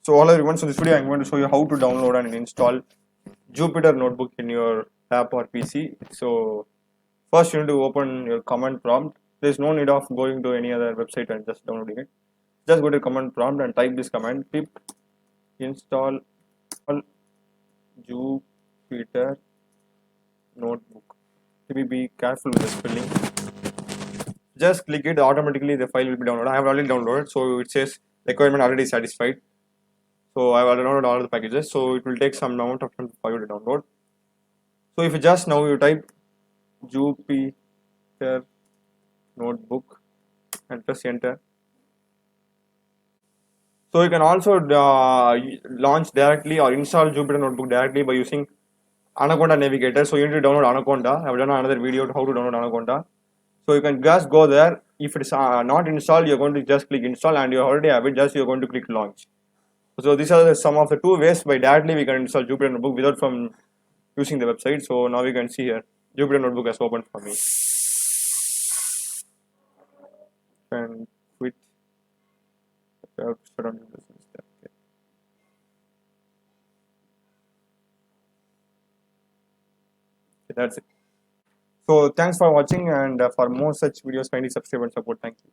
So hello everyone, so this video I'm going to show you how to download and install Jupyter notebook in your lap or PC. So first you need to open your command prompt. There's no need of going to any other website and just downloading it. Just go to command prompt and type this command: pip install Jupyter notebook. Maybe be careful with the spelling. Just click it, automatically the file will be downloaded. I have already downloaded, so it says requirement already satisfied. So I have downloaded all the packages, so it will take some amount of time for you to download. So if you just now you type Jupyter notebook and press enter. So you can also launch directly or install Jupyter notebook directly by using Anaconda Navigator. So you need to download Anaconda. I have done another video on how to download Anaconda. So you can just go there. If it is not installed, you're going to just click install, and you already have it. Just you're going to click launch. So these are some of the two ways by directly we can install Jupyter notebook without from using the website. So now we can see here Jupyter notebook has opened for me. And quit. Okay, that's it. So thanks for watching, and for more such videos kindly subscribe and support. Thank you.